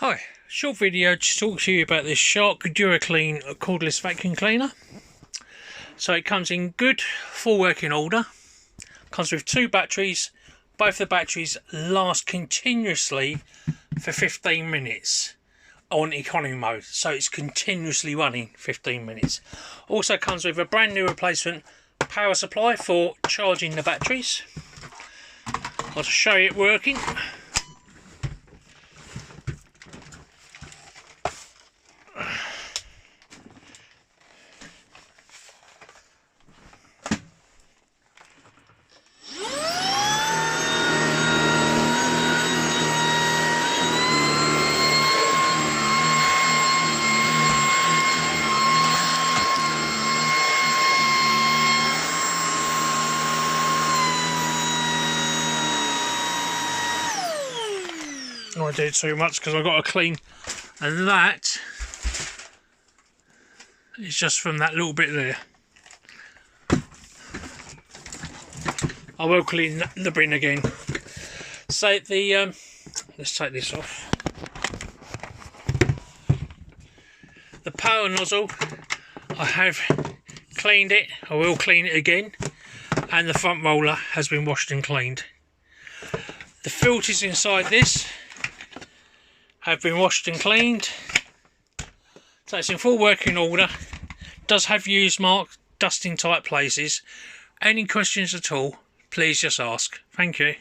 Hi, short video to talk to you about this Shark DuraClean cordless vacuum cleaner. So it comes in good full working order, comes with 2 batteries. Both the batteries last continuously for 15 minutes on economy mode, so it's continuously running 15 minutes. Also comes with a brand new replacement power supply for charging the batteries. I'll show you it working. I don't want to do too much because I've got to clean, and that is just from that little bit there. I will clean the bin again. So the let's take this off. The power nozzle, I have cleaned it. I will clean it again, and the front roller has been washed and cleaned. The filters inside this have been washed and cleaned, so it's in full working order. Does have use mark, dust in tight places. Any questions at all, please just ask. Thank you.